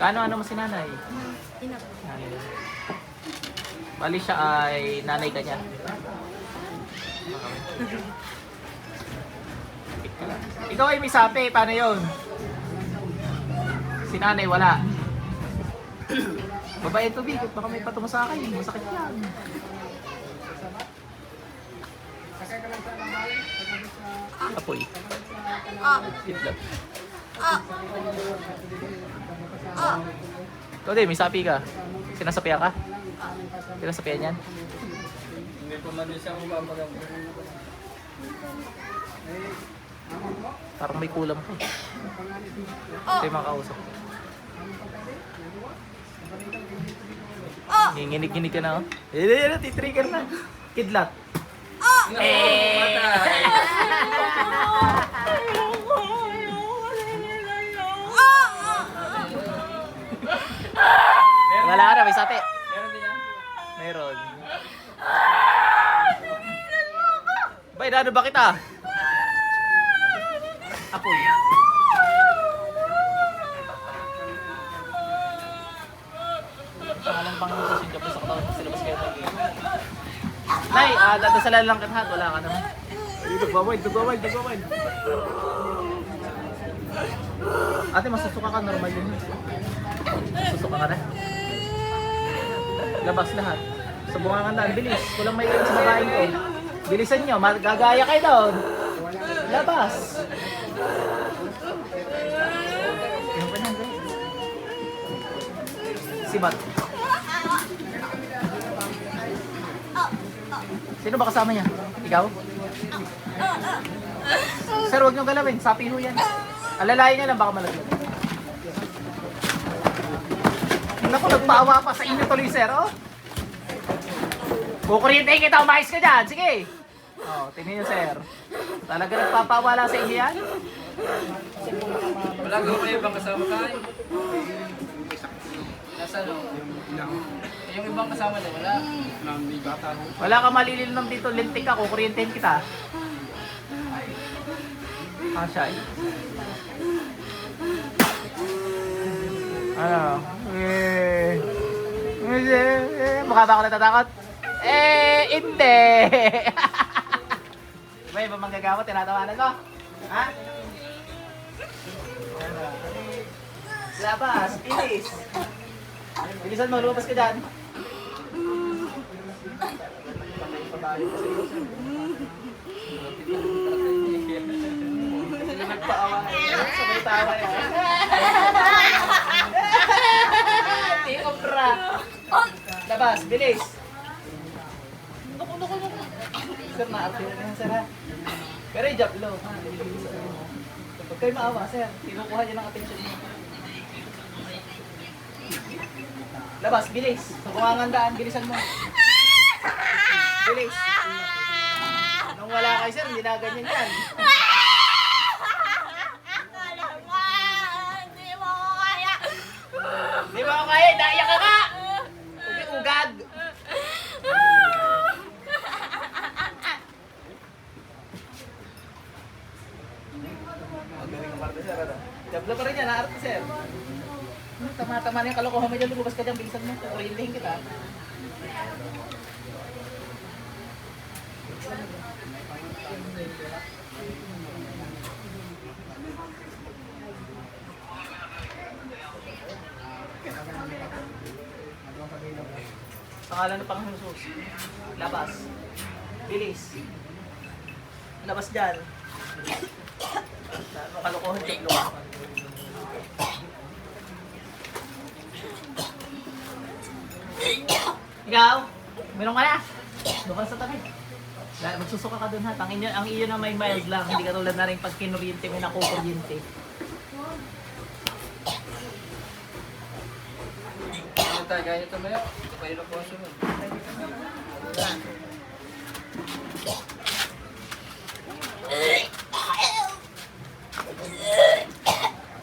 Ano mo si nanay? Ina po. Nanay. Bali siya ay nanay ka niya. Ikaw ay may sapi, paano yun? Si nanay wala. Babae tubig, baka may patungo sa akin, masakit yan. Apoy. Itlog. Ikaw din, may sapi ka. Sinasapian ka? Sinasapian yan? Hindi pa man din siya kumapagam. Parang may kulam ko. Ito yung mga kausap ko. Nginginig-ginig ka na, oh. Titrigger na. Kidlat. Wala ka na, may sapi. Meron din yan? Meron. Bay, ano ba kita? Apoy. Pangalang Panginoon sa Singapore sa katawan sila mas kayo tayo. Nay, dadasalan lang kanhat, wala ka naman. Ay, nagwawild. Ate, masusuka ka, normal yun. Masusuka ka na. Labas lahat. Sa bungangan daan, bilis. Kulang may ganyan sa babaeng ko. Bilisan nyo, magagaya kayo doon. Labas. Ano pa nang guys? Sibat. Sino ba kasama niya? Ikaw? Sir, huwag niyong galawin. Sapi ho yan. Alalayan niya lang, baka malaglag. Naku, nagpaawa pa sa inyo tuloy, sir, oh. Kukuryente kita, umayos ka dyan. Sige. Oh, tingnan niyo, sir. Talaga nagpapaawa lang sa inyo yan? Wala ka pa ibang kasama tayo. Nasa no? Yung ibang kasama niya, wala. May bata ho. Wala ka malilinom dito, lintik ka, kukuryentehin kita. Siya eh. Ano? Mukha ba ako natatakot? Hindi! May ba manggagawa, tinatawanan ko? Ha? Labas, bilis! Bilisan mo, lumabas ka dyan. Nagpaawa. Sabay tawa yan. Tiobra. Labas, bilis. Naku. Sir, naarte na yan, sir, ha? Pero i-job low. Pag kayo maawa, sir, kinukuha niya ng attention niyo. Labas, bilis. Sa bungangandaan, bilisan mo. Bilis. Nung wala kayo, sir, hindi na ganyan yan. Di ba ako kaya? Daya ka ka! Ugad! Magaling ang parte, sir. Jabla pa rin yan, naarte, sir. Tama-tama na yung kalokohan mo dyan. Lumabas ka dyan, bilisan mo. Kukurintihin kita. Pangalan ng Panginoon Jesus. Labas. Bilis. Labas dyan. Ano kalokohan dyan, lumaban. Ikaw, meron ka na. Doon ka sa tabi. Magsusuka ka doon ha. Ang iyo na may mild lang. Hindi ka tulad na rin pag kinuryente may nakukuryente. Ano tayo, kaya ito mayo? Ito pa yun po ang sunod.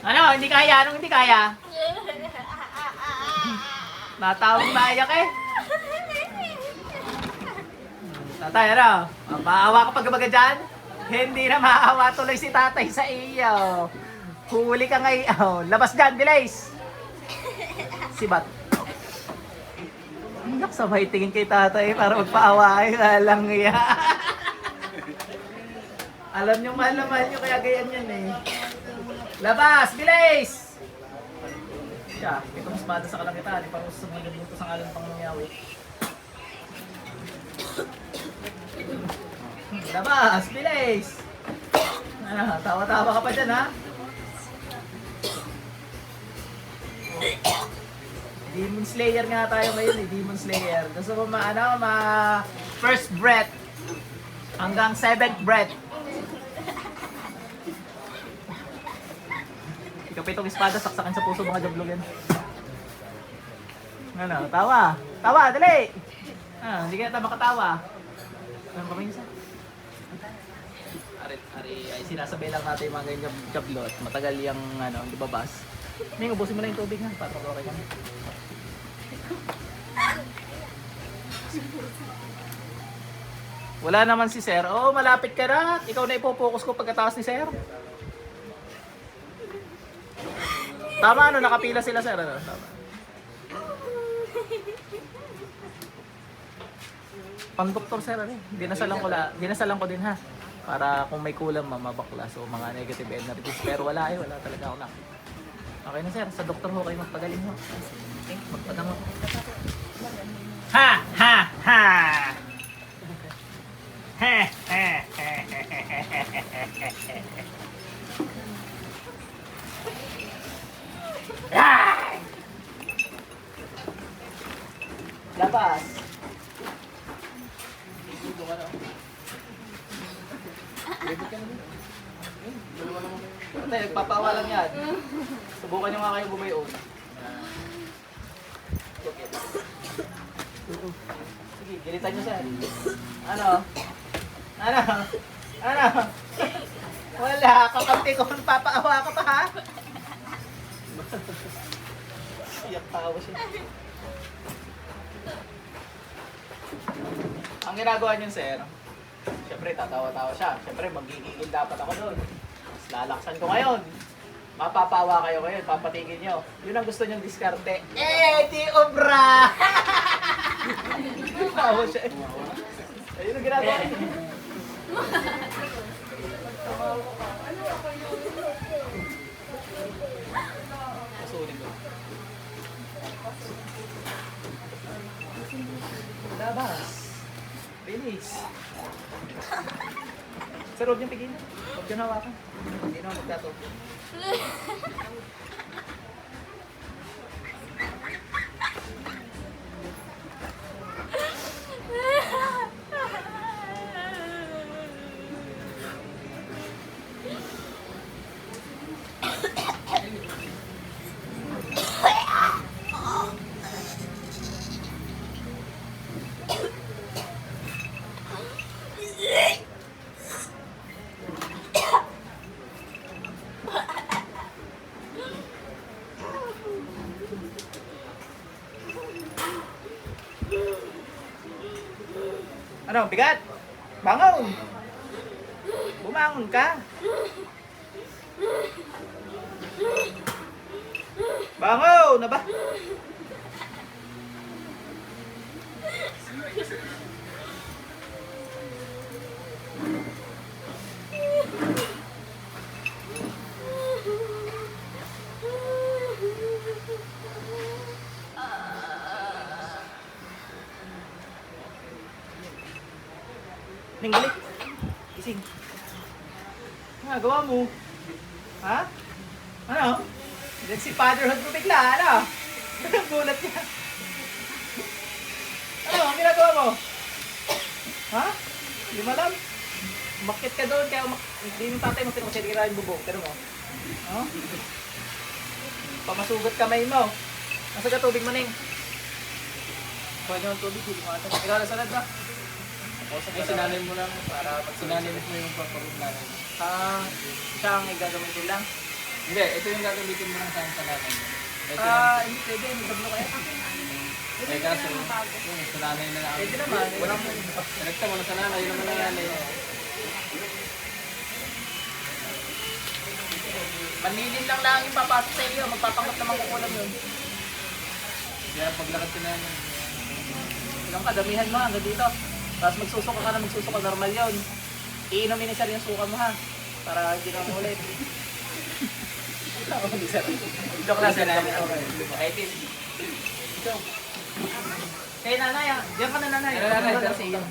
Ano? Hindi kaya? Anong hindi kaya? Natawag naiyak eh. Tatay, ano? Maawa ka pag baga dyan? Hindi na maawa tuloy si tatay sa iyo. Huli ka ngayon. Oh, labas dyan, bilis! Sibat. Naksabay tingin kay tatay para magpaawain. Alang iya. Alam nyo, mahal na mahal nyo, kaya ganyan yan eh. Labas! Bilis! Siya, ito mas mada sa kalangitan. Parang usap na ganito sa ngalan pang nangyawin. Labas! Bilis! Tawa-tawa ka pa dyan, ha? Demon Slayer nga tayo ngayon, eh. Demon Slayer. Gusto ko first breath hanggang 7th breath. Ikapitong espada, saksakan sa puso mga jablogan. Ano? Tawa! Tawa! Dali! Hindi ka na makatawa. Ano ba minsan? Ay sinasabay lang natin yung mga ganyan jablo at matagal yung libabas. May ubusin mo lang yung tubig ha, para okay kami. Wala naman si Sir. Oh, malapit ka na. Ikaw na ipopokus ko pagkatapos ni Sir. Tama, nakapila sila, Sir. Tama. Pang-doktor, Sir. Dinasalang ko din ha. Para kung may kulang, mabakla. So, mga negative energies. Pero wala talaga ako na. Okay na, Sir. Sa doktor ho kayo magpagaling ho. Okay, magpadang ho. Ha! Ha! Ha! Ha! Ha! Ha! Labas! Nagpapawa lang yan. Subukan nyo nga kayo bumayo. Sige, gilitan nyo siya. Ano? Wala, kakampi ko. Papaawa ka pa ha? Iyak tawa siya. Ang ginagawa niyo, Sir, siyempre tatawa-tawa siya. Siyempre magigigil dapat ako doon. Lalaksan ko ngayon. Mapapawa kayo ngayon, papatigil nyo. Yun ang gusto nyong diskarte. Di obra! Tawa siya. Ayun ang ginagawa niyo. Masunin ko. Labas. Bilis. Sir, huwag niyong pigilan. Huwag niyong hawakan. Hindi naman magdato. Ano, bigat? Bangon! Bumangon ka! Bangon! Na ba? Ning, balik. Gising. Ano gawa mo? Ha? Ano? Yan si fatherhood mo bigla, ano? Gulat niya. Ano? Ang ginagawa mo? Ha? Hindi mo alam? Umakit ka doon, kaya hindi yung tatay mo kasi hindi ka rin bubong. Pero mo? Oh? Pamasugat kamay mo. Nasa ka tubig mo, Ning? Kuha niyo ang tubig, hindi mo ata. Ikaw na salad ba? Ay, sinanay mo lang para pag sinanay mo yung pagpagod namin. Siya ang gagamitin lang? Hindi, ito yung gagamitin mo lang sa nanay mo. Hindi pwede, may sablo kaya. Eh kaso, yung sinanay na lang. Pwede naman. Walang direkta mo na sa nanay, yun naman ang nanay. Manlilin lang yung papasok sa iyo. Magpapangat naman kukulam yun. Kaya paglakad ko na yan. Ilang kadamihan mo hanggang dito. Tapos magsusuka ka na magsusuka. Normal yun. Iinumin ni sir yung suka mo ha. Para hindi ka ulit. Joke lang sir. Ay, Tim. Ikaw. Kaya nanay ah. Diyan ka na nanay. Nanay, Kasi yun.